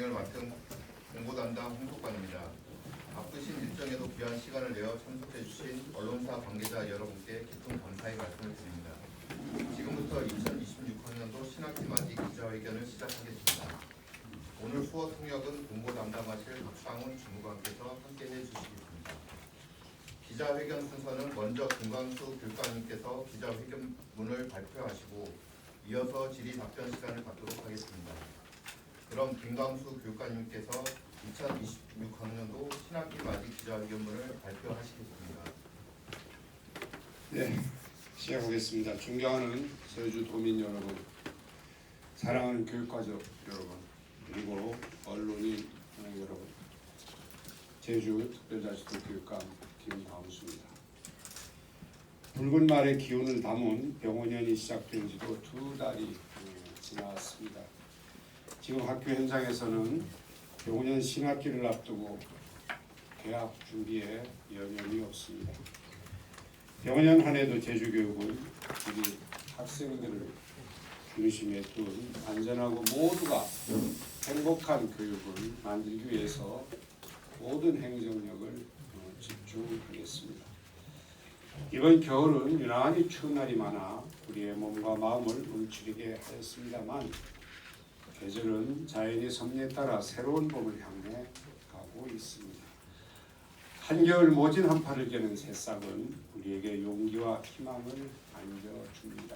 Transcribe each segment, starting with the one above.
진행을 맡은 공보 담당 홍석관입니다. 바쁘신 일정에도 귀한 시간을 내어 참석해 주신 언론사 관계자 여러분께 깊은 감사의 말씀을 드립니다. 지금부터 2026학년도 신학기 맞이 기자회견을 시작하겠습니다. 오늘 수어 통역은 공보 담당하실 박상훈 주무관께서 함께해 주시겠습니다. 기자회견 순서는 먼저 김광수 교육감님께서 기자회견문을 발표하시고 이어서 질의 답변 시간을 갖도록 하겠습니다. 그럼 김광수 교육감님께서 2026학년도 신학기 맞이 기자회견문을 발표하시겠습니다. 네, 시작하겠습니다. 존경하는 제주도민 여러분, 사랑하는 교육가족 여러분, 그리고 언론인 여러분, 제주특별자치도 교육감 김광수입니다. 붉은 말의 기운을 담은 병원연이 시작된 지도 2달이 지났습니다. 지금 학교 현장에서는 병원연 신학기를 앞두고 개학 준비에 여념이 없습니다. 병원연 한 해도 제주교육은 우리 학생들을 중심에 둔 안전하고 모두가 행복한 교육을 만들기 위해서 모든 행정력을 집중하겠습니다. 이번 겨울은 유난히 추운 날이 많아 우리의 몸과 마음을 움츠리게 하였습니다만 계절은 자연의 섭리에 따라 새로운 봄을 향해 가고 있습니다. 한겨울 모진 한파를 겨는 새싹은 우리에게 용기와 희망을 안겨줍니다.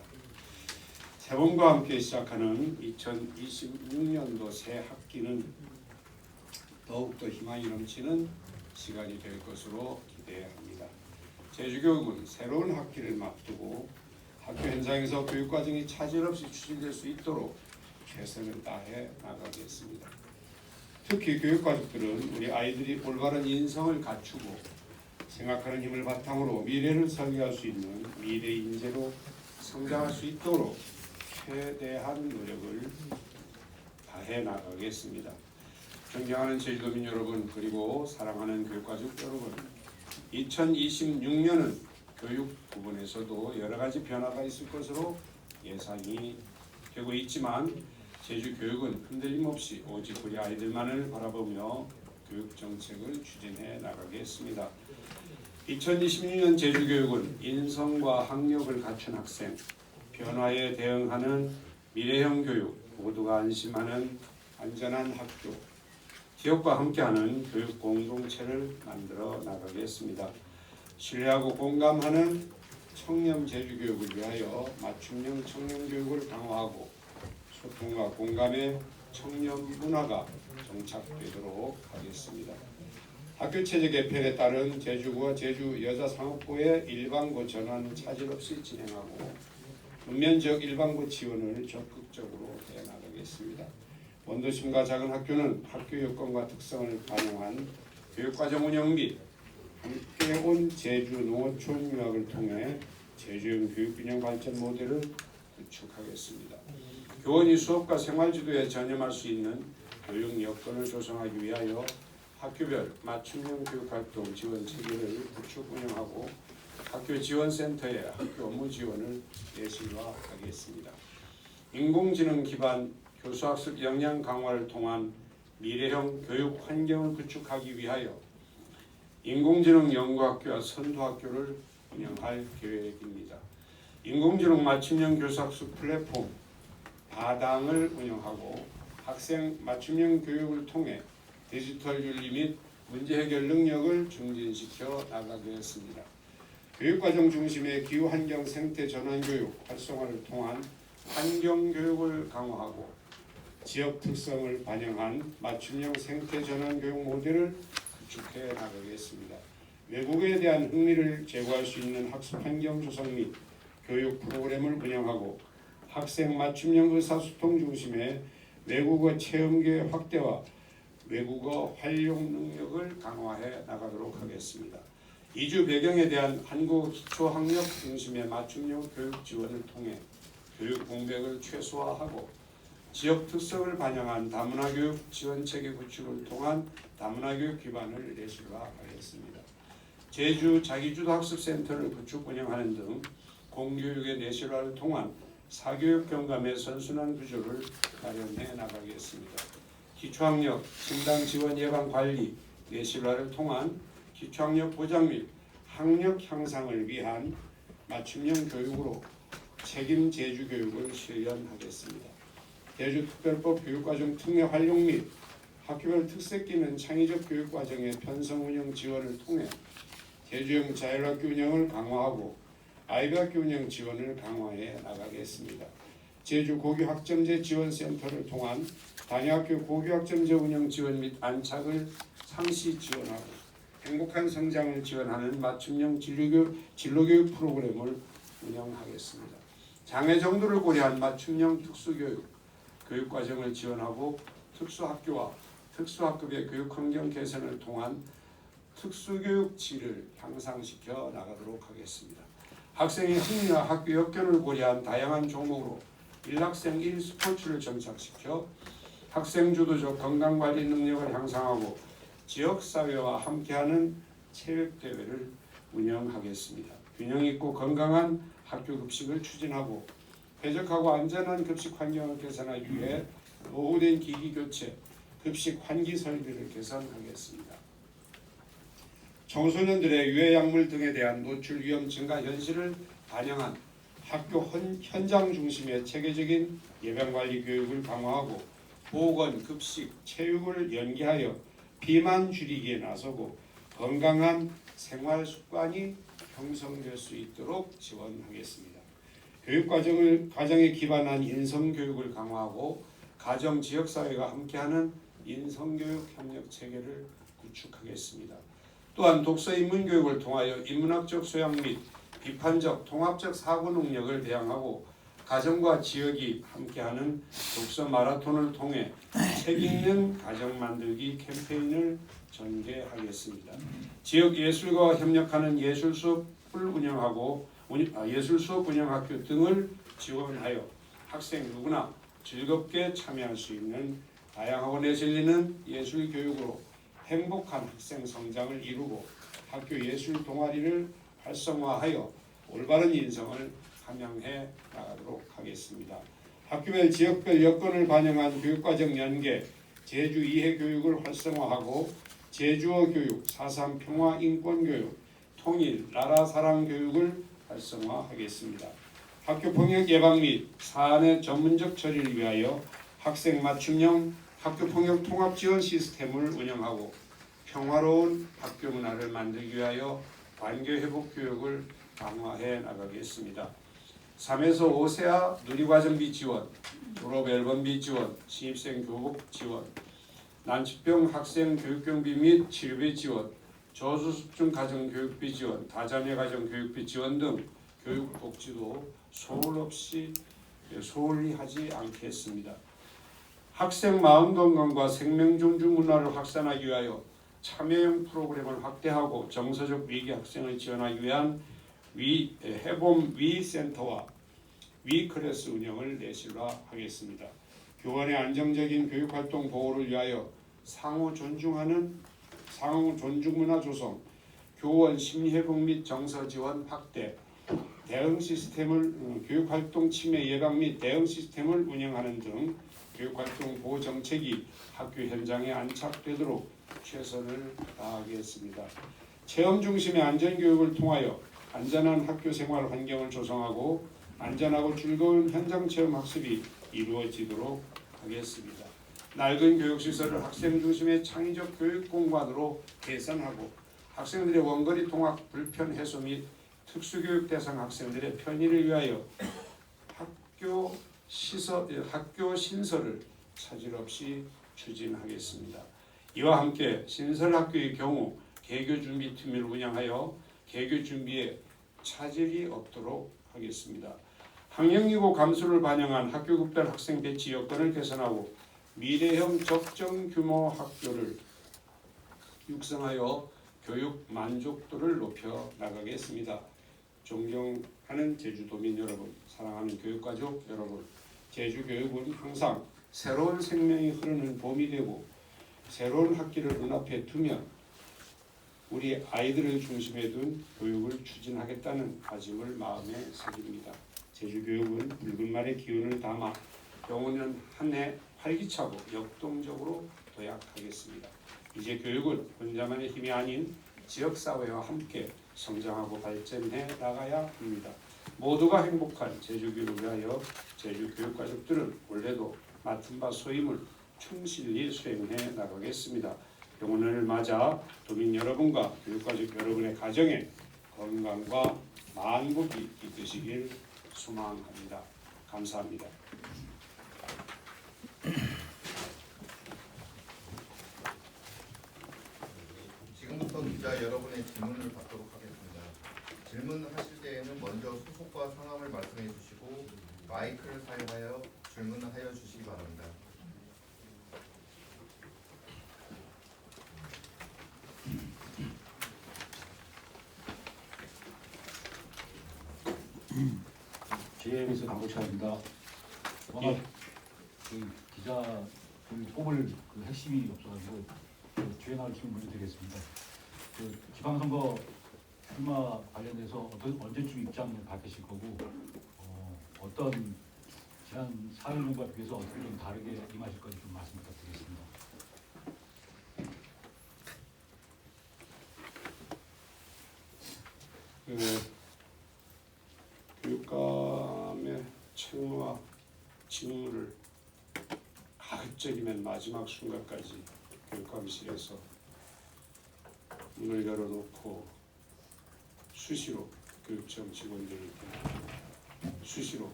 새봄과 함께 시작하는 2026년도 새 학기는 더욱더 희망이 넘치는 시간이 될 것으로 기대합니다. 제주교육은 새로운 학기를 앞두고 학교 현장에서 교육과정이 차질 없이 추진될 수 있도록 최선을 다해 나가겠습니다. 특히 교육가족들은 우리 아이들이 올바른 인성을 갖추고 생각하는 힘을 바탕으로 미래를 설계할 수 있는 미래 인재로 성장할 수 있도록 최대한 노력을 다해 나가겠습니다. 존경하는 제주도민 여러분, 그리고 사랑하는 교육가족 여러분, 2026년은 교육 부분에서도 여러 가지 변화가 있을 것으로 예상이 되고 있지만 제주 교육은 흔들림 없이 오직 우리 아이들만을 바라보며 교육 정책을 추진해 나가겠습니다. 2026년 제주 교육은 인성과 학력을 갖춘 학생, 변화에 대응하는 미래형 교육, 모두가 안심하는 안전한 학교, 지역과 함께하는 교육 공동체를 만들어 나가겠습니다. 신뢰하고 공감하는 청렴 제주 교육을 위하여 맞춤형 청렴 교육을 강화하고 소통과 공감의 청렴 문화가 정착되도록 하겠습니다. 학교 체제 개편에 따른 제주구와 제주 여자상업부의 일반고 전환은 차질 없이 진행하고 읍면 지역 일반고 지원을 적극적으로 해나가겠습니다. 원도심과 작은 학교는 학교 여건과 특성을 반영한 교육과정 운영 및 함께 온 제주 농어촌 유학을 통해 제주형 교육균형 발전 모델을 구축하겠습니다. 교원이 수업과 생활지도에 전념할 수 있는 교육 여건을 조성하기 위하여 학교별 맞춤형 교육활동 지원 체계를 구축 운영하고 학교 지원센터에 학교 업무 지원을 예술화하겠습니다. 인공지능 기반 교수학습 역량 강화를 통한 미래형 교육 환경을 구축하기 위하여 인공지능 연구학교와 선도학교를 운영할 계획입니다. 인공지능 맞춤형 교수학습 플랫폼 다당을 운영하고 학생 맞춤형 교육을 통해 디지털 윤리 및 문제 해결 능력을 증진시켜 나가겠습니다. 교육과정 중심의 기후환경 생태 전환교육 활성화를 통한 환경교육을 강화하고 지역 특성을 반영한 맞춤형 생태 전환교육 모델을 구축해 나가겠습니다. 외국에 대한 흥미를 제고할 수 있는 학습 환경 조성 및 교육 프로그램을 운영하고 학생 맞춤형 의사소통 중심의 외국어 체험기회 확대와 외국어 활용 능력을 강화해 나가도록 하겠습니다. 이주 배경에 대한 한국 기초학력 중심의 맞춤형 교육 지원을 통해 교육 공백을 최소화하고 지역 특성을 반영한 다문화 교육 지원 체계 구축을 통한 다문화 교육 기반을 예술화하겠습니다. 제주 자기주도 학습센터를 구축 운영하는 등 공교육의 내실화를 통한 사교육 경감의 선순환 구조를 마련해 나가겠습니다. 기초학력, 진단 지원 예방 관리, 내실화를 통한 기초학력 보장 및 학력 향상을 위한 맞춤형 교육으로 책임 제주 교육을 실현하겠습니다. 제주특별법 교육과정 특례 활용 및 학교별 특색 있는 창의적 교육과정의 편성 운영 지원을 통해 제주형 자율학교 운영을 강화하고 아이비학교 운영 지원을 강화해 나가겠습니다. 제주 고교학점제 지원센터를 통한 단위학교 고교학점제 운영 지원 및 안착을 상시 지원하고 행복한 성장을 지원하는 맞춤형 진로교육 프로그램을 운영하겠습니다. 장애 정도를 고려한 맞춤형 특수교육, 교육과정을 지원하고 특수학교와 특수학급의 교육환경 개선을 통한 특수교육 질을 향상시켜 나가도록 하겠습니다. 학생의 흥미와 학교 여건을 고려한 다양한 종목으로 일학생 1스포츠를 정착시켜 학생 주도적 건강관리 능력을 향상하고 지역사회와 함께하는 체육대회를 운영하겠습니다. 균형있고 건강한 학교 급식을 추진하고 쾌적하고 안전한 급식 환경을 개선하기 위해 노후된 기기 교체, 급식 환기 설비를 개선하겠습니다. 청소년들의 유해 약물 등에 대한 노출 위험 증가 현실을 반영한 학교 현장 중심의 체계적인 예방관리 교육을 강화하고 보건, 급식, 체육을 연계하여 비만 줄이기에 나서고 건강한 생활 습관이 형성될 수 있도록 지원하겠습니다. 가정에 기반한 인성교육을 강화하고 가정, 지역사회가 함께하는 인성교육 협력 체계를 구축하겠습니다. 또한 독서 인문교육을 통하여 인문학적 소양 및 비판적, 통합적 사고 능력을 배양하고 가정과 지역이 함께하는 독서 마라톤을 통해 책 읽는 가정 만들기 캠페인을 전개하겠습니다. 지역 예술가와 협력하는 예술 수업 운영학교 등을 지원하여 학생 누구나 즐겁게 참여할 수 있는 다양하고 내실리는 예술 교육으로 행복한 학생 성장을 이루고 학교 예술 동아리를 활성화하여 올바른 인성을 함양해 나가도록 하겠습니다. 학교별 지역별 여건을 반영한 교육과정 연계, 제주 이해 교육을 활성화하고 제주어 교육, 4.3 평화 인권 교육, 통일, 나라 사랑 교육을 활성화하겠습니다. 학교 폭력 예방 및 사안의 전문적 처리를 위하여 학생 맞춤형 학교 폭력 통합 지원 시스템을 운영하고 평화로운 학교 문화를 만들기 위하여 관계 회복 교육을 강화해 나가겠습니다. 3에서 5세아 누리과정비 지원, 졸업 앨범비 지원, 신입생 교복 지원, 난치병 학생 교육경비 및 치료비 지원, 저소득층 가정 교육비 지원, 다자녀 가정 교육비 지원 등 교육 복지도 소홀히 하지 않겠습니다. 학생 마음 건강과 생명 존중 문화를 확산하기 위하여 참여형 프로그램을 확대하고 정서적 위기 학생을 지원하기 위한 해봄 위센터와 위클래스 운영을 내실화하겠습니다. 교원의 안정적인 교육활동 보호를 위하여 상호 존중 문화 조성, 교원 심리회복 및 정서 지원 확대, 대응 시스템을 교육활동 침해 예방 및 대응 시스템을 운영하는 등 교육활동 보호 정책이 학교 현장에 안착되도록 최선을 다하겠습니다. 체험 중심의 안전교육을 통하여 안전한 학교 생활 환경을 조성하고 안전하고 즐거운 현장 체험 학습이 이루어지도록 하겠습니다. 낡은 교육시설을 학생 중심의 창의적 교육 공간으로 개선하고 학생들의 원거리 통학 불편 해소 및 특수교육 대상 학생들의 편의를 위하여 학교 신설을 차질 없이 추진하겠습니다. 이와 함께 신설학교의 경우 개교준비팀을 운영하여 개교준비에 차질이 없도록 하겠습니다. 학령기고 감수를 반영한 학교급별 학생 배치 여건을 개선하고 미래형 적정 규모 학교를 육성하여 교육 만족도를 높여 나가겠습니다. 존경하는 제주도민 여러분, 사랑하는 교육가족 여러분, 제주교육은 항상 새로운 생명이 흐르는 봄이 되고 새로운 학기를 눈앞에 두며 우리 아이들을 중심에 둔 교육을 추진하겠다는 다짐을 마음에 새깁니다. 제주교육은 붉은 말의 기운을 담아 병오년 한 해 활기차고 역동적으로 도약하겠습니다. 이제 교육은 혼자만의 힘이 아닌 지역사회와 함께 성장하고 발전해 나가야 합니다. 모두가 행복한 제주교육을 위하여 제주교육가족들은 올해도 맡은 바 소임을 충실히 수행해 나가겠습니다. 병원을 맞아 도민 여러분과 교육가족 여러분의 가정에 건강과 만복이 깃드시길 소망합니다. 감사합니다. 지금부터 기자 여러분의 질문을 받도록 하겠습니다. 질문하실 때에는 먼저 소속과 성함을 말씀해 주시고 마이크를 사용하여 질문하여 주시기 바랍니다. JM에서 강보차입니다. 워낙 그 기자 뽑을 그 핵심이 없어가지고 뒤에 나올 질문 먼저 드리겠습니다. 그 지방선거 출마 관련해서 언제쯤 입장을 밝히실 거고 어떤 지난 4.16과 비해서 어떻게 좀 다르게 임하실 건지 좀 말씀 부탁드리겠습니다. 교육감의 책무와 직무를 가급적이면 마지막 순간까지 교육감실에서 문을 열어놓고 수시로 교육청 직원들에게 수시로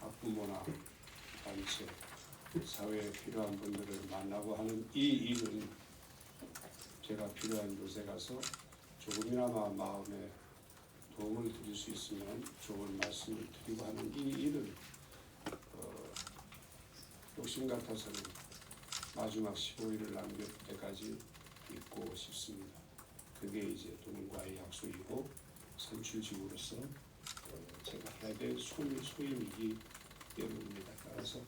학부모나 단체, 사회에 필요한 분들을 만나고 하는 이 일은 제가 필요한 곳에 가서 조금이나마 마음에 도움을 드릴 수 있으면 좋은 말씀을 드리고 하는 이 일을 욕심 같아서는 마지막 15일을 남길 때까지 있고 싶습니다. 그게 이제 도민과의 약속이고 선출직으로서 제가 해야 될 소임이기 때문입니다. 따라서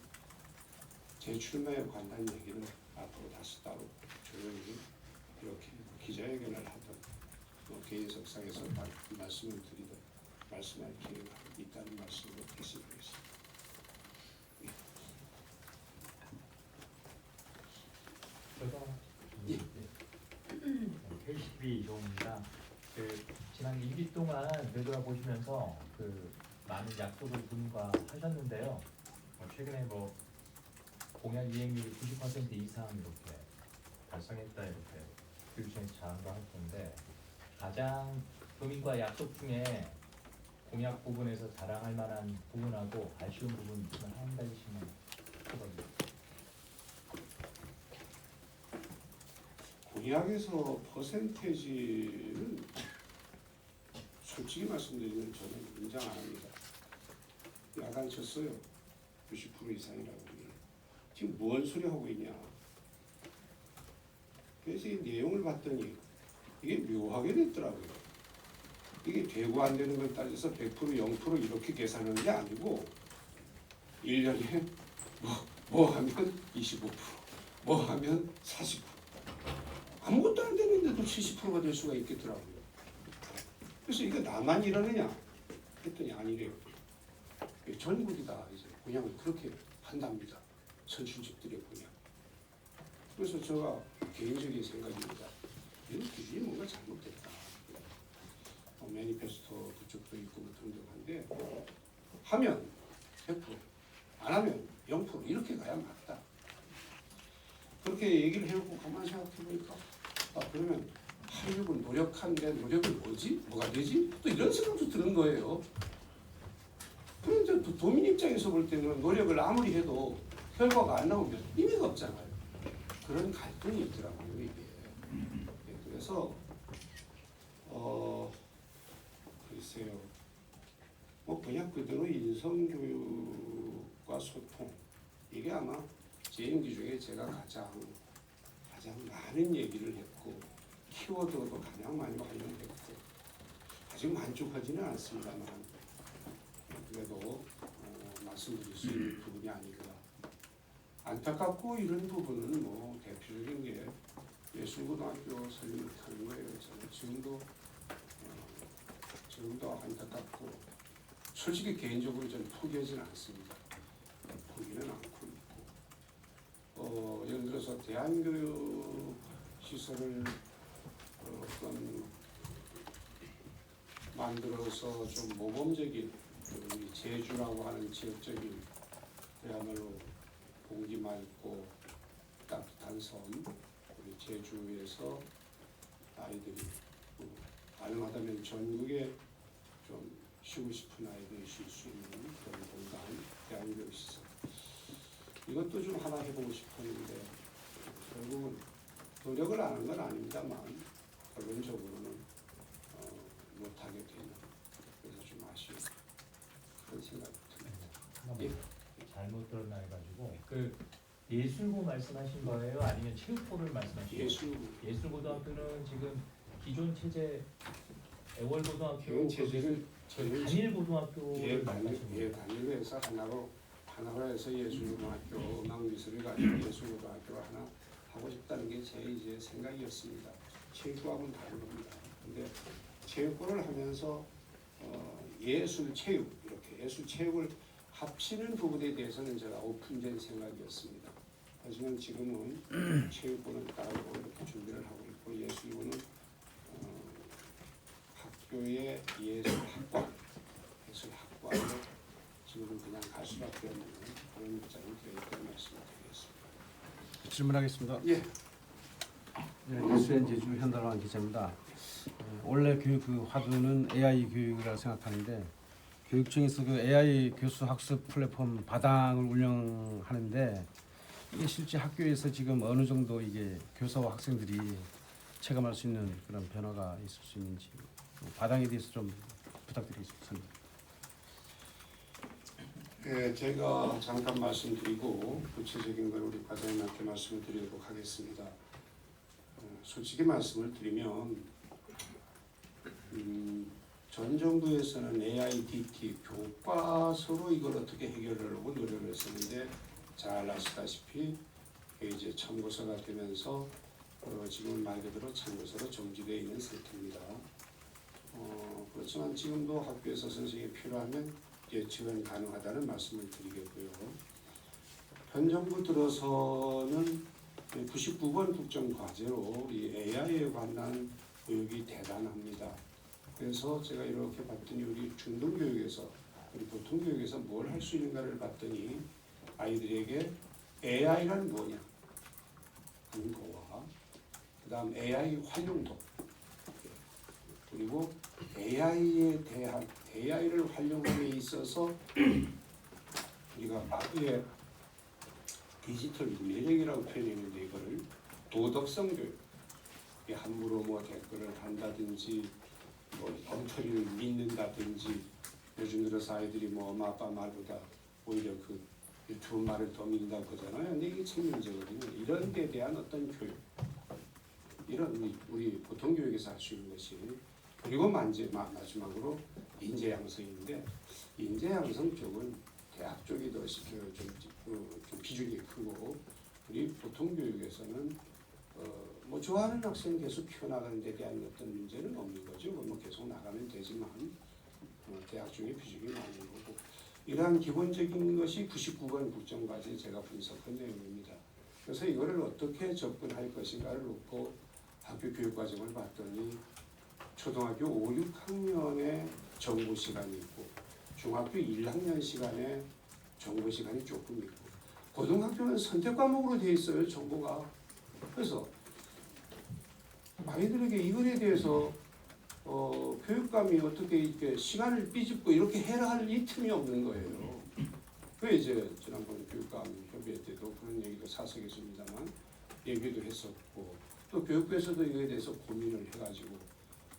제 출마에 관한 얘기는 앞으로 다시 따로 조용히 이렇게 기자회견을 하든 개인석상에서 말씀을 드리든 말씀할 기회가 있다는 말씀으로 다시 드리겠습니다. KCB 조입니다. 지난 2기 동안 되돌아보시면서 많은 약속을 분과하셨는데요. 최근에 공약 이행률 90% 이상 이렇게 달성했다 이렇게 교육청에서 자랑도 하셨는데 가장 도민과 약속 중에 공약 부분에서 자랑할 만한 부분하고 아쉬운 부분 있으면 한 가지씩만 꼽아주세요. 공약에서 퍼센테이지는 솔직히 말씀드리면 저는 인정 안 합니다. 야간 쳤어요. 90% 이상이라고. 지금 뭔 소리 하고 있냐. 그래서 이 내용을 봤더니 이게 묘하게 됐더라고요. 이게 되고 안 되는 걸 따져서 100% 0% 이렇게 계산하는 게 아니고 1년에 뭐 하면 25%, 뭐 하면 40%. 아무것도 안 되는데도 70%가 될 수가 있겠더라고요. 그래서 이거 나만 이러느냐 했더니 아니래요. 전국이 다 이제 공약을 그렇게 한답니다. 선출직들의 공약. 그래서 제가 개인적인 생각입니다. 이런 기준이 뭔가 잘못됐다. 매니페스토 그쪽도 있고 등등한데 하면 100%, 안 하면 0% 이렇게 가야 맞다. 그렇게 얘기를 해놓고 가만히 생각해보니까 그러면 하려고 노력한데 노력이 뭐지? 뭐가 되지? 또 이런 생각도 드는 거예요. 그런데 도민 입장에서 볼 때는 노력을 아무리 해도 결과가 안 나오면 의미가 없잖아요. 그런 갈등이 있더라고요, 이게. 그래서 글쎄요. 그냥 그대로 인성교육과 소통 이게 아마 제 임기 중에 제가 가장 많은 얘기를 했고 키워드도 가장 많이 활용했고 아직 만족하지는 않습니다만 그래도 말씀드릴 수 있는 부분이 아니구나. 안타깝고 이런 부분은 대표적인 게 예술고등학교 설립 못하는 거예요. 저는 지금도 안타깝고 솔직히 개인적으로 저는 포기하지는 않습니다. 포기는 않고 있고 들어서 대안교육 시설을 어떤 만들어서 좀 모범적인 우리 제주라고 하는 지역적인 그야말로 공기 맑고 따뜻한 섬 우리 제주에서 아이들이 가능하다면 전국에 좀 쉬고 싶은 아이들이 쉴 수 있는 그런 공간 대안교육 시설 이것도 좀 하나 해보고 싶었는데 결국은 노력을 안 한 건 아닙니다만 결론적으로는 못하게 되는 그래서 좀 아쉬운 그런 생각이 듭니다. 예. 잘못 들었나 해가지고 그 예술고 말씀하신 거예요? 아니면 체육고를 말씀하신 거예요? 예술고등학교는 지금 기존 체제 애월고등학교 기존 체제를 단일고등학교를 말씀하신 거예요? 단일고에서 하나로 해서 예술고등학교 음악미술을 가지고 예술고등학교를 하나 하고 싶다는 게 제 이제 생각이었습니다. 체육고하고는 다른 겁니다. 근데 체육고를 하면서 예술 체육 이렇게 예술 체육을 합치는 부분에 대해서는 제가 오픈된 생각이었습니다. 하지만 지금은 체육고는 따로 이렇게 준비를 하고 있고 예술고는 학교의 예술학과로 지금은 그냥 갈 수밖에 없는 그런 입장이 되어있다는 말씀을 드리겠습니다. 질문하겠습니다. 예. 뉴스엔 제주 현달환 기자입니다. 원래 교육 그 화두는 AI 교육이라고 생각하는데 교육청에서 그 AI 교수 학습 플랫폼 바당을 운영하는데 이게 실제 학교에서 지금 어느 정도 이게 교사와 학생들이 체감할 수 있는 그런 변화가 있을 수 있는지 바당에 대해서 좀 부탁드리겠습니다. 네, 제가 잠깐 말씀드리고 구체적인 걸 우리 과장님한테 말씀을 드리도록 하겠습니다. 솔직히 말씀을 드리면 전 정부에서는 AIDT 교과서로 이걸 어떻게 해결하려고 노력을 했었는데 잘 아시다시피 이제 참고서가 되면서 지금 말 그대로 참고서로 정지되어 있는 상태입니다. 그렇지만 지금도 학교에서 선생님이 필요하면 예측은 가능하다는 말씀을 드리겠고요. 현 정부 들어서는 99번 국정과제로 이 AI에 관한 교육이 대단합니다. 그래서 제가 이렇게 봤더니 우리 중등교육에서 우리 보통교육에서 뭘 할 수 있는가를 봤더니 아이들에게 AI란 뭐냐 하는 거와 그 다음 AI 활용도 그리고 AI에 대한 AI를 활용함에 있어서 우리가 과거에 디지털 문해력이라고 표현했는데 이거를 도덕성 교육 함부로 뭐 댓글을 한다든지 뭐 엉터리를 믿는다든지 요즘 들어서 아이들이 뭐 엄마 아빠 말보다 오히려 그 유튜브 말을 더 믿는다고 그러잖아요. 근데 이게 참 문제거든요. 이런 데 대한 어떤 교육 이런 우리 보통 교육에서 할 수 있는 것이 그리고 마지막으로 인재 양성인데 인재 양성 쪽은 대학 쪽이 더 좀 비중이 크고 우리 보통 교육에서는 뭐 좋아하는 학생 계속 키워나가는 데 대한 어떤 문제는 없는 거죠. 뭐 계속 나가면 되지만 대학 쪽의 비중이 많은 거고 이러한 기본적인 것이 99번 국정과제 제가 분석한 내용입니다. 그래서 이거를 어떻게 접근할 것인가를 놓고 학교 교육과정을 봤더니 초등학교 5, 6학년에 정보 시간이 있고 중학교 1학년 시간에 정보 시간이 조금 있고 고등학교는 선택 과목으로 되어 있어요. 정보가. 그래서 아이들에게 이거에 대해서 교육감이 어떻게 이렇게 시간을 삐집고 이렇게 해라 할 이 틈이 없는 거예요. 그 이제 지난번 교육감 협의회 때도 그런 얘기도 사석했습니다만 얘기도 했었고 또 교육부에서도 이거에 대해서 고민을 해가지고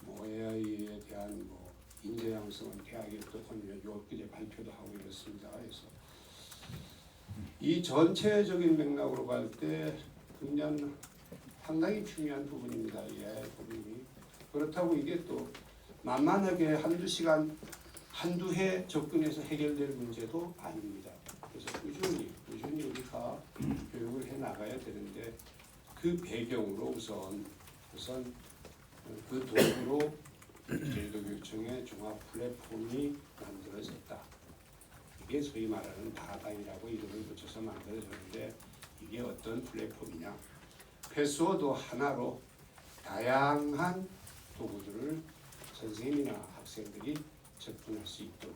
뭐 AI에 대한 뭐 인재 양성은 대학에 어떻게 엊그제 발표도 하고 이렇습니다. 그래서 이 전체적인 맥락으로 볼 때 굉장히 상당히 중요한 부분입니다. 이 부분이 그렇다고 이게 또 만만하게 한두 시간 한두 해 접근해서 해결될 문제도 아닙니다. 그래서 꾸준히 우리가 교육을 해 나가야 되는데 그 배경으로 우선 그 도구로 제주도교육청의 종합 플랫폼이 만들어졌다. 이게 소위 말하는 바당이라고 이름을 붙여서 만들어졌는데 이게 어떤 플랫폼이냐? 패스워드 하나로 다양한 도구들을 선생님이나 학생들이 접근할 수 있도록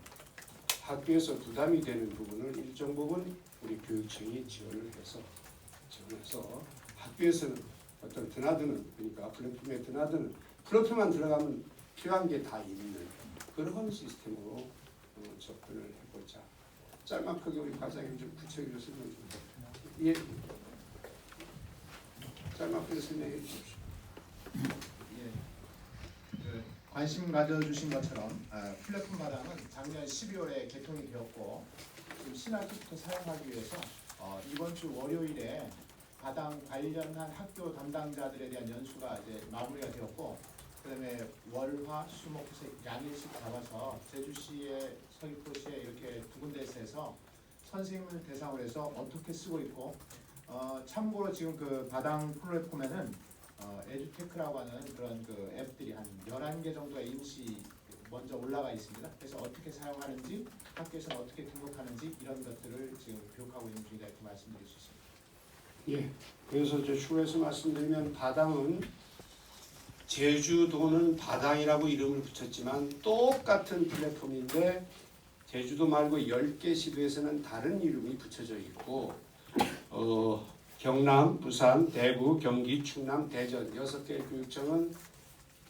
학교에서 부담이 되는 부분을 일정 부분 우리 교육청이 지원해서 학교에서는 어떤 드나드는 그러니까 플랫폼에 드나드는 플랫폼만 들어가면 필요한 게 다 있는 그런 시스템으로 접근을 해보자. 짤막하게 우리 과장님 좀 구체적으로 설명 좀 예. 짤막하게 설명해 주십시오. 예, 그 관심 가져주신 것처럼 플랫폼 바당은 작년 12월에 개통이 되었고 지금 신학기부터 사용하기 위해서 이번 주 월요일에 바당 관련한 학교 담당자들에 대한 연수가 이제 마무리가 되었고 그다음에 월화 수목해서 양일씩 잡아서 제주시에 서귀포시에 이렇게 두 군데에서 해서 선생님을 대상으로 해서 어떻게 쓰고 있고 참고로 지금 그 바당 플랫폼에는 에듀테크라고 하는 그런 그 앱들이 한 11개 정도가 임시 먼저 올라가 있습니다. 그래서 어떻게 사용하는지 학교에서는 어떻게 등록하는지 이런 것들을 지금 교육하고 있는 중이다 이렇게 말씀드릴 수 있습니다. 예. 그래서 저 추가해서 말씀드리면 바당은 제주도는 바당이라고 이름을 붙였지만 똑같은 플랫폼인데 제주도 말고 10개 시도에서는 다른 이름이 붙여져 있고 경남, 부산, 대구, 경기, 충남, 대전 6개 교육청은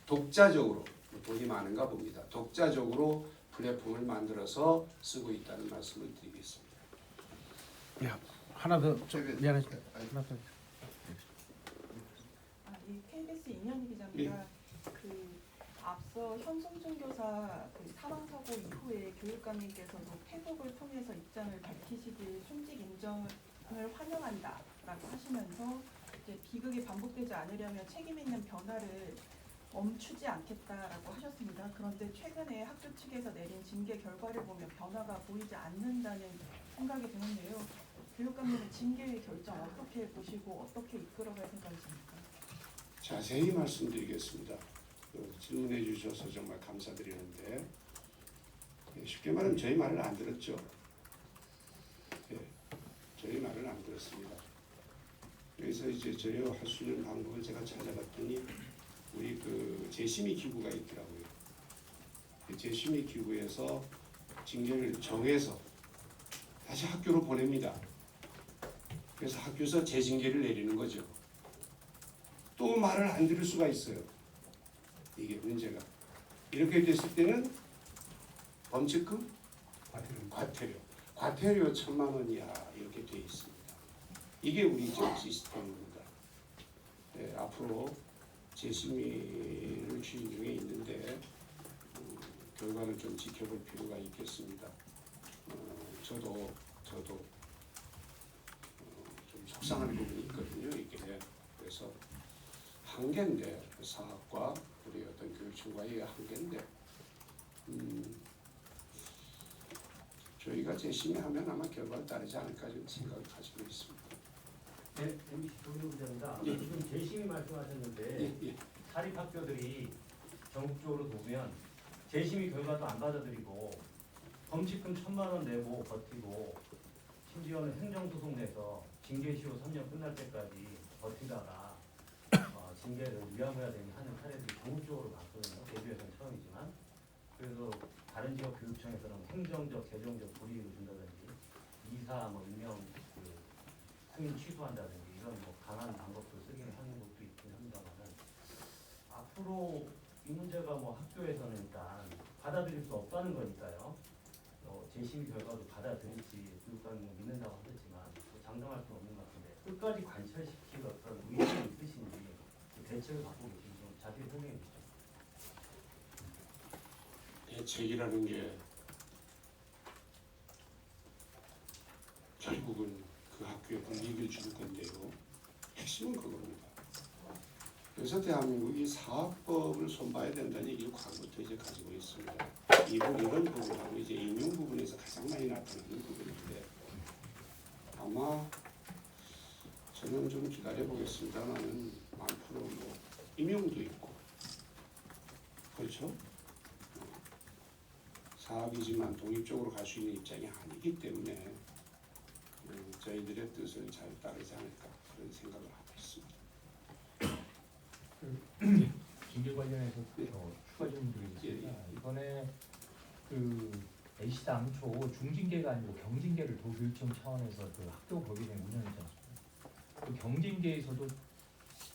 독자적으로 돈이 많은가 봅니다. 독자적으로 플랫폼을 만들어서 쓰고 있다는 말씀을 드리겠습니다. 하나 더 좀 저기- 미안해. 하나 더. 이 KBS 이현희 기자입니다. 그 앞서 현송준 교사 그 사망 사고 이후에 교육감님께서도 페북을 통해서 입장을 밝히시길 순직 인정을 환영한다라고 하시면서 이제 비극이 반복되지 않으려면 책임 있는 변화를 멈추지 않겠다라고 하셨습니다. 그런데 최근에 학교 측에서 내린 징계 결과를 보면 변화가 보이지 않는다는 생각이 드는데요. 교육감님은 징계의 결정 어떻게 보시고 어떻게 이끌어갈 생각이십니까? 자세히 말씀드리겠습니다. 질문해 주셔서 정말 감사드리는데 쉽게 말하면 저희 말을 안 들었죠. 저희 말을 안 들었습니다. 그래서 이제 저희가 할 수 있는 방법을 제가 찾아봤더니 우리 그 재심의 기구가 있더라고요. 재심의 기구에서 징계를 정해서 다시 학교로 보냅니다. 그래서 학교에서 재징계를 내리는 거죠. 또 말을 안 들을 수가 있어요. 이게 문제가. 이렇게 됐을 때는 범칙금, 과태료 1,000만 원이야 이렇게 돼 있습니다. 이게 우리 지금 시스템입니다. 앞으로 재심의를 추진 중에 있는데 결과를 좀 지켜볼 필요가 있겠습니다. 저도 좀 속상한 부분이 있거든요. 이게 그래서 한계인데 사학과 우리 어떤 교육청과의 한계인데 저희가 재심의하면 아마 결과를 따르지 않을까 좀 생각을 가지고 있습니다. 네, MBC 조민호 기자입니다. 예. 지금 재심의 말씀하셨는데 예. 사립학교들이 전국적으로 보면 재심의 결과도 안 받아들이고 범칙금 1,000만 원 내고 버티고 심지어는 행정소송 내서 징계시효 3년 끝날 때까지 버티다가 징계를 위험해야 되니 하는 사례들이 전국적으로 많거든요. 제주에서는 처음이지만. 그래서 다른 지역 교육청에서는 행정적, 재정적 불이익을 준다든지 이사 임명 승인 취소한다든지 이런 강한 방법도 쓰기는 하는 것도 있긴 합니다만은 앞으로 이 문제가 학교에서는 일단 받아들일 수 없다는 거니까요. 재심의 결과도 받아들일지 교육감이 믿는다고 하셨지만 장담할 수는 없는 것 같은데 끝까지 관철시킬 어떤 의지가 있으신지 대책을 갖고 계신지 좀 자세히 설명해 주시죠. 대책이라는 게 결국은 그 학교에 불이익을 주는 건데요. 핵심은 그겁니다. 그래서 대한민국이 사학법을 손봐야 된다는 얘기를 과거부터 이제 가지고 있습니다. 이런 부분하고 이제 임용 부분에서 가장 많이 나타나는 부분인데 아마 저는 좀 기다려 보겠습니다만은 많프로 임용도 있고 그렇죠? 사학이지만 독립적으로 갈 수 있는 입장이 아니기 때문에 저희들의 뜻을 잘 따르지 않을까 그런 생각을 하고 있습니다. 징계 관련해서 추가 질문 드리겠습니다. 이번에 그 NC 당초 중징계가 아니고 경징계를 도교육청 차원에서 그 학교 법인에 운영했지 않습니까? 그 경징계에서도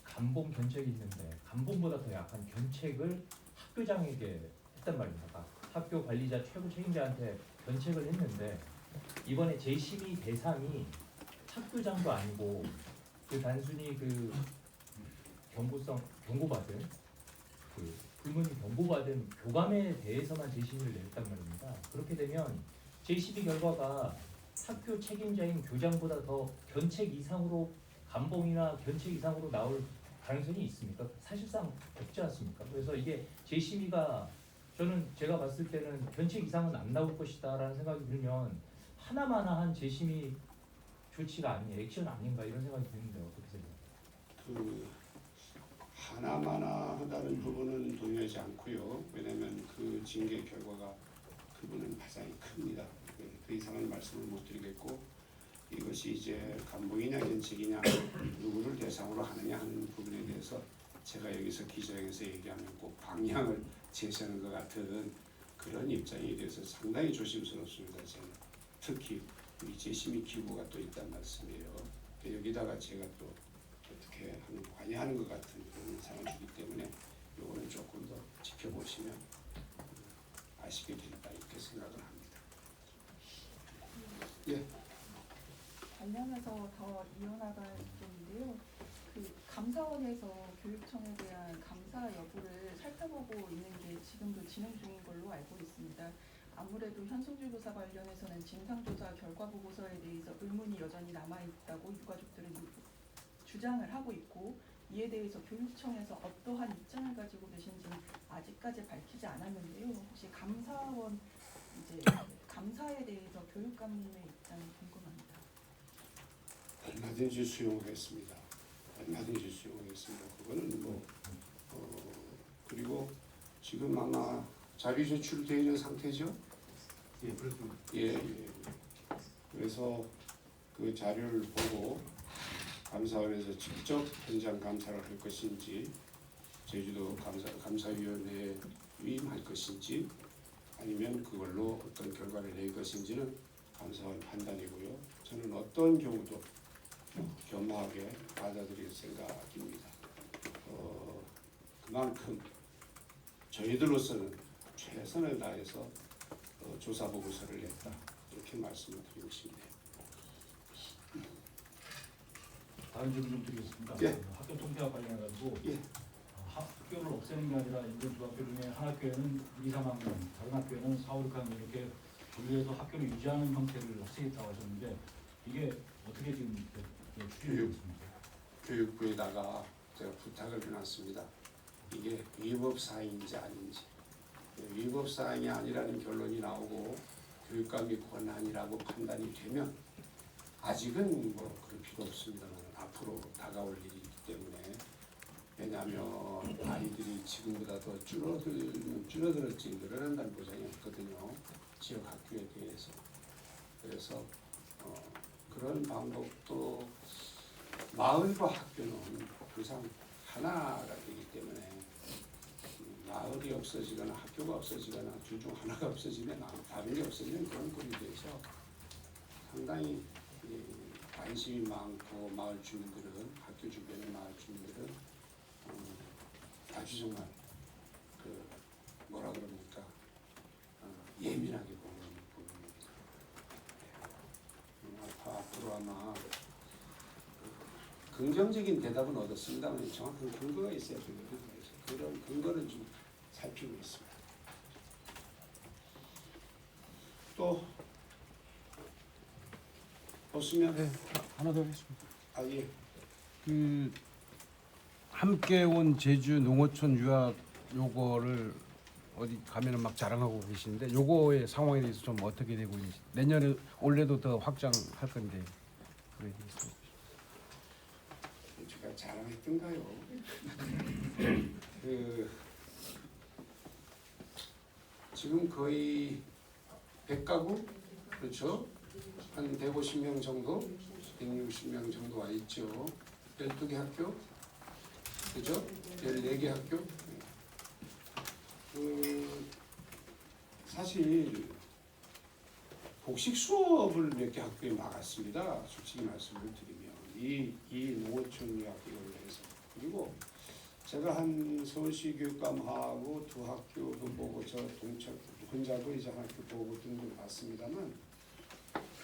감봉 견책이 있는데 감봉보다 더 약한 견책을 학교장에게 했단 말입니다. 그러니까 학교 관리자 최고 책임자한테 견책을 했는데 이번에 제12 대상이 학교장도 아니고 그 단순히 그 경고받은 그 불문이 경고받은 교감에 대해서만 제12를 냈단 말입니다. 그렇게 되면 제12 결과가 학교 책임자인 교장보다 더 견책 이상으로 감봉이나 견책 이상으로 나올 가능성이 있습니까? 사실상 없지 않습니까? 그래서 이게 제12가 저는 제가 봤을 때는 견책 이상은 안 나올 것이다라는 생각이 들면 하나마나한 제12 조치가 아닌 액션 아닌가 이런 생각이 드는데 어떻게 생각하세요? 그 하나마나 하다는 부분은 동의하지 않고요. 왜냐하면 그 징계 결과가 그분은 가장 큽니다. 그 이상은 말씀을 못 드리겠고 이것이 이제 감봉이냐 견책이냐 누구를 대상으로 하느냐 하는 부분에 대해서 제가 여기서 기자회견에서 얘기하면 꼭 방향을 제시하는 것 같은 그런 입장에 대해서 상당히 조심스럽습니다. 저는 특히 우리 제12 기구가 또 있단 말씀이에요. 여기다가 제가 또 어떻게 관여하는 것 같은 그런 인상을 주기 때문에 요거는 조금 더 지켜보시면 아시게 되리다 이렇게 생각을 합니다. 예. 관련해서 더 이어나갈 점인데요. 그 감사원에서 교육청에 대한 감사 여부를 살펴보고 있는 게 지금도 진행 중인 걸로 알고 있습니다. 아무래도 현송주 교사 관련해서는 진상조사 결과 보고서에 대해서 의문이 여전히 남아있다고 유가족들은 주장을 하고 있고 이에 대해서 교육청에서 어떠한 입장을 가지고 계신지는 아직까지 밝히지 않았는데요. 혹시 감사원 이제 감사에 대해서 교육감님의 입장이 궁금합니다. 얼마든지 수용하겠습니다. 얼마든지 수용하겠습니다. 그거는 뭐 그리고 지금 아마 자료 제출되어 있는 상태죠? 예, 그렇습니다. 예. 그래서 그 자료를 보고 감사원에서 직접 현장 감사를 할 것인지 제주도 감사위원회에 위임할 것인지 아니면 그걸로 어떤 결과를 낼 것인지는 감사원 판단이고요. 저는 어떤 경우도 겸허하게 받아들일 생각입니다. 그만큼 저희들로서는 최선을 다해서 조사 보고서를 냈다 이렇게 말씀을 드리고 싶네요. 다른 질문 좀 드리겠습니다. 예. 학교 통폐합 관련해가지고 예. 학교를 없애는 게 아니라 인근 두 학교 중에 한 학교에는 2, 3학년, 다른 학교에는 4, 5, 6학년 이렇게 분리해서 학교를 유지하는 형태를 하시겠다고 하셨는데 이게 어떻게 지금 추진되고 있습니까? 교육부에다가 제가 부탁을 해놨습니다. 이게 위법 사항인지 아닌지 위법 사항이 아니라는 결론이 나오고 교육감이 권한이라고 판단이 되면 아직은 뭐 그럴 필요 없습니다만 앞으로 다가올 일이기 때문에 왜냐하면 아이들이 지금보다 더 줄어들었지 늘어난다는 보장이 없거든요. 지역 학교에 대해서. 그래서 그런 방법도 마을과 학교는 항상 하나가 되기 때문에 마을이 없어지거나 학교가 없어지거나 둘 중 하나가 없어지면 다른 게 없어지는 그런 꼴이 돼서 상당히 관심이 많고 마을 주민들은 학교 주변의 마을 주민들은 아주 정말 그 뭐라 그럽니까 예민하게 보는 부분입니다. 앞으로 아마 긍정적인 대답은 얻었습니다만 정확한 근거가 있어야 되거든요. 그런 근거를 좀 살피고 있습니다. 또 보시면 네, 하나 더 하겠습니다. 예. 그 함께 온 제주 농어촌 유학 요거를 어디 가면은 막 자랑하고 계시는데 요거의 상황에 대해서 좀 어떻게 되고 있는지 내년에 올해도 더 확장할 건데 그래 되겠습니다. 제가 자랑했던가요? 지금 거의 100가구 그렇죠? 한 150명 정도, 160명 정도 와 있죠. 12개 학교, 그죠? 14개 학교. 사실 복식 수업을 몇 개 학교에 막았습니다. 솔직히 말씀을 드리면 이 농어촌 유학교를 해서. 그리고 제가 한 서울시 교육감하고 두 학교도 보고 저 동창 혼자도 이제 학교 보고 등등 봤습니다만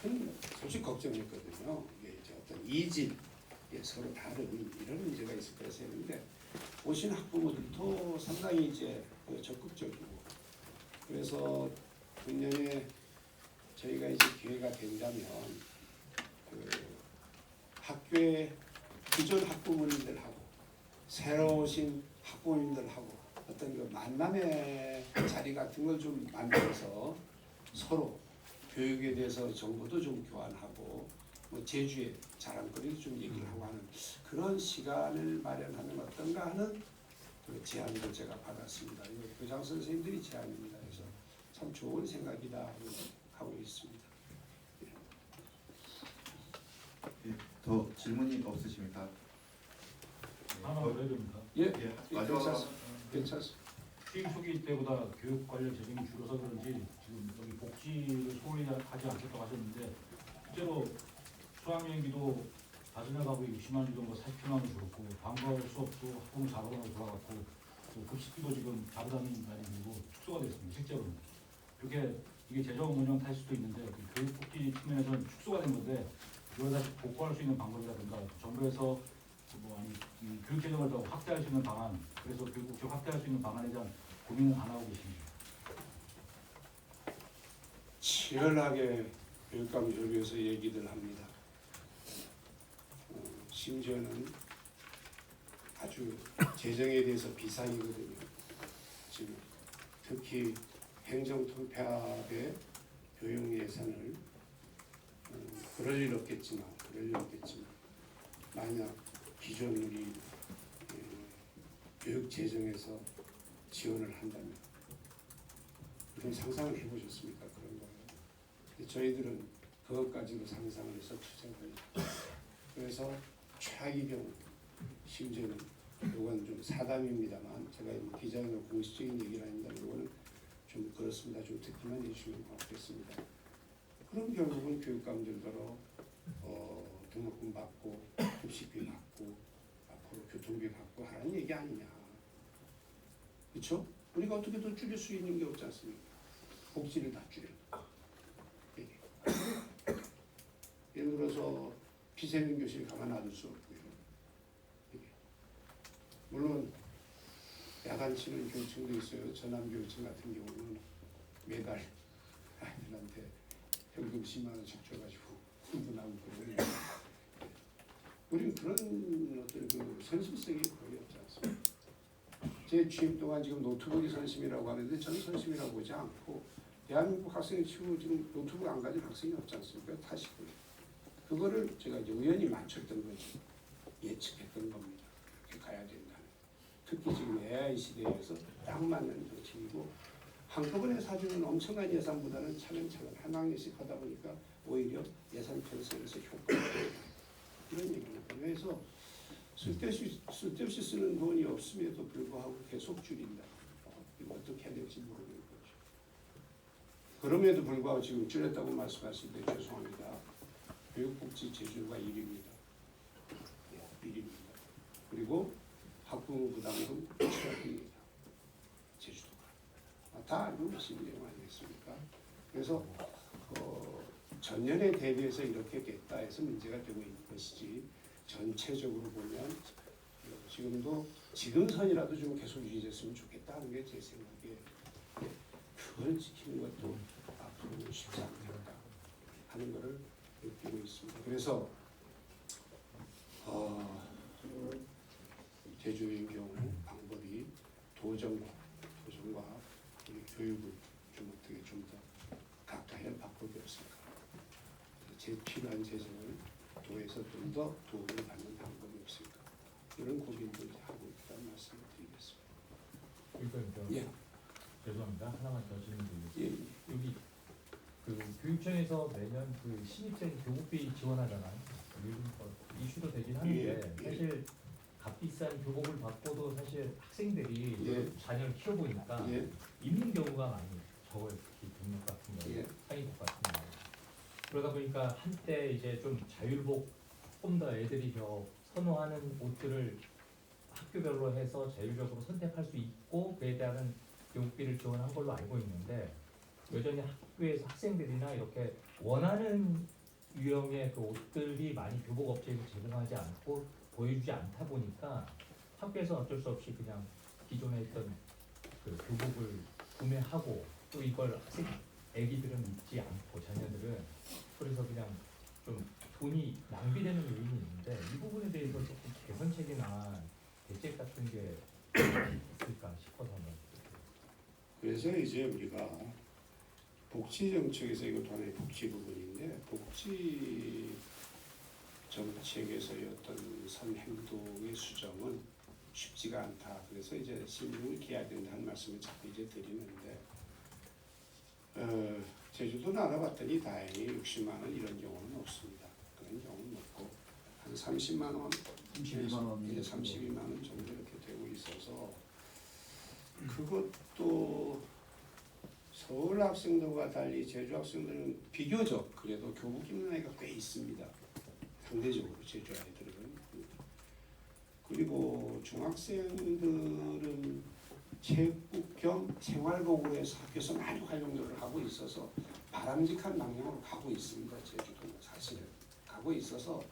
큰 솔직히 걱정했거든요. 이게 이제 어떤 이질 서로 다른 이런 문제가 있을 거라 생각했는데 오신 학부모들도 상당히 이제 적극적이고 그래서 금년에 저희가 이제 기회가 된다면 학교의 기존 학부모님들하고 새로 오신 학부모님들하고 어떤 그 만남의 자리 같은 걸 좀 만들어서 서로 교육에 대해서 정보도 좀 교환하고 뭐 제주의 자랑거리도 좀 얘기를 하고 하는 그런 시간을 마련하면 어떤가 하는 그 제안도 제가 받았습니다. 이거 교장 선생님들이 제안입니다. 그래서 참 좋은 생각이다 하고 있습니다. 더 질문이 없으십니까? 하나 더 해야 됩니까? 예, 마지막으로 괜찮습니다. 취임 초기 때보다 교육 관련 재정이 줄어서 그런지 지금 여기 복지를 소홀히 하지 않겠다고 하셨는데 실제로 수학여행비도 5년 가구에 60만 원 정도 40만 원 줄었고 방과 수업도 학부모 자본으로 돌아갔고 또 급식비도 지금 자부담이 많이 들고 축소가 됐습니다. 실제로는 이게 재정 운영 탓일 수도 있는데 그 교육복지 측면에서는 축소가 된 건데 이걸 다시 복구할 수 있는 방법이라든가 정부에서 뭐 아니 이 교육 재정을 더 확대할 수 있는 방안, 그래서 교육복지 확대할 수 있는 방안에 대한 고민은 안 하고 계십니다. 치열하게 교육감 협의회에서 얘기들 합니다. 심지어는 아주 재정에 대해서 비상이거든요. 지금 특히 행정통폐합의 교육 예산을 그럴 일 없겠지만 만약 기존 우리 교육 재정에서 지원을 한다면 그런 상상을 해보셨습니까? 그런 거예요. 저희들은 그것까지도 상상을 해서 투쟁을 해요. 그래서 최악의 경우 심지어는 이건 좀 사담입니다만 제가 기자회견 공식적인 얘기를 아닙니다. 이거는 좀 그렇습니다. 좀 듣기만 해주시면 고맙겠습니다. 그럼 결국은 교육감들더러 등록금 받고 급식비 받고 앞으로 교통비 받고 하라는 얘기 아니냐. 그렇죠? 우리가 어떻게 더 줄일 수 있는 게 없지 않습니까? 복지를 다 줄여. 예를 들어서 비세명 교실 가만 놔둘 수 없고요. 물론 야간 치는 교육청도 있어요. 전남 교육청 같은 경우는 매달 아이들한테 현금 10만 원씩 줘가지고 흥분하고 그러는데 우리는 그런 어떤 그 선심성이 거의 없지 않습니까? 제 취임 동안 지금 노트북이 선심이라고 하는데 저는 선심이라고 보지 않고 대한민국 학생을 치고 지금 노트북 안 가진 학생이 없지 않습니까? 탓이고요. 그거를 제가 이제 우연히 맞췄던 거지 예측했던 겁니다. 이렇게 가야 된다는. 특히 지금 AI 시대에서 딱 맞는 정책이고 한꺼번에 사주는 엄청난 예산보다는 차근차근 한 학년씩 하다 보니까 오히려 예산 편성에서 효과가 이런 얘기입니다. 그래서 쓸데없이 쓰는 돈이 없음에도 불구하고 계속 줄인다. 이거 어떻게 해야 될지 모르는 거죠. 그럼에도 불구하고 지금 줄였다고 말씀하실 때 죄송합니다. 교육복지 제주가 1위입니다. 1위입니다. 그리고 학부모 부담금 7위입니다. 제주도가. 다 알고 계시는 내용 아니겠습니까? 그래서 전년에 대비해서 이렇게 됐다 해서 문제가 되고 있는 것이지 전체적으로 보면 지금도 지금 선이라도 좀 계속 유지됐으면 좋겠다 하는 게 제 생각이에요. 그걸 지키는 것도 앞으로는 쉽지 않겠다 하는 것을 느끼고 있습니다. 그래서 제주의 경우 방법이 도정과 우리 교육을 좀 어떻게 좀 더 가까이 할 방법이 없을까? 제 필요한 재정을 도에서 좀 더 도움을 받는 방법이 없을까? 이런 고민도 이제 하고 있다는 말씀을 드리겠습니다. 그러니까 예. 죄송합니다. 하나만 더 질문드리겠습니다. 예. 여기 그 교육청에서 매년 그 신입생 교복비 지원하잖아요. 요즘 이슈도 되긴 하는데 사실 값비싼 교복을 받고도 사실 학생들이 자녀를 키워보니까 입는 경우가 많이 적어요. 특히 등록 같은 거, 상의복 같은 거. 그러다 보니까 한때 이제 좀 자율복 조금 더 애들이 더 선호하는 옷들을 학교별로 해서 자율적으로 선택할 수 있고 그에 대한 교육비를 지원한 걸로 알고 있는데 여전히 학교에서 학생들이나 이렇게 원하는 유형의 그 옷들이 많이 교복 업체에서 제공하지 않고 보여주지 않다 보니까 학교에서 어쩔 수 없이 그냥 기존에 있던 그 교복을 구매하고 또 이걸 학생 애기들은 입지 않고 자녀들은 그래서 그냥 좀 돈이 낭비되는 요인이 있는데 이 부분에 대해서 조금 개선책이나 대책 같은 게 있을까 싶어서 한번. 그래서 이제 우리가 복지 정책에서 이것도 하나의 복지 부분인데 복지 정책에서의 어떤 선 행동의 수정은 쉽지가 않다. 그래서 이제 신중을 기해야 된다는 말씀을 자꾸 이제 드리는데 제주도는 알아봤더니 다행히 60만 원 이런 경우는 없습니다. 그런 경우는 없고 한 30만 원, 32만 원, 이제 32만 원 정도 이렇게 되고 있어서 그것도 서울 학생들과 달리 제주 학생들은 비교적 그래도 교복 입는 아이가 꽤 있습니다. 상대적으로 제주 아이들은. 그리고 중학생들은 체육 겸 생활복으로 해서 학교에서 많이 활용들을 하고 있어서 바람직한 방향으로 가고 있습니다. 제주도는 사실은 가고 있어서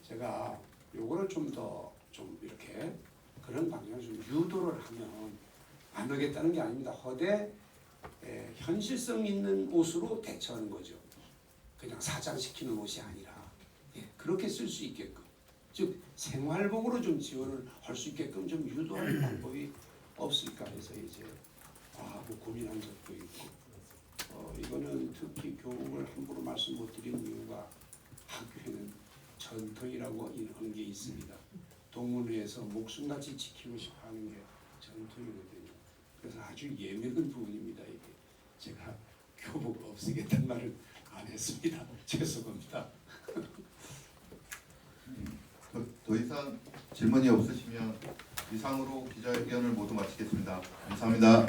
제가 요거를 좀 더 좀 이렇게 그런 방향을 좀 유도를 하면 안 하겠다는 게 아닙니다. 허대 현실성 있는 옷으로 대처하는 거죠. 그냥 사장시키는 옷이 아니라 그렇게 쓸 수 있게끔 즉 생활복으로 좀 지원을 할 수 있게끔 좀 유도하는 방법이 없을까 해서 이제 하고 고민한 적도 있고 이거는 특히 교복을 함부로 말씀 못 드리는 이유가 학교에는 전통이라고 하는 게 있습니다. 동문회에서 목숨같이 지키고 싶어하는 게 전통이거든요. 그래서 아주 예민한 부분입니다. 이게 제가 교복 없애겠다는 말을 안 했습니다. 죄송합니다. 더 이상 질문이 없으시면 이상으로 기자회견을 모두 마치겠습니다. 감사합니다.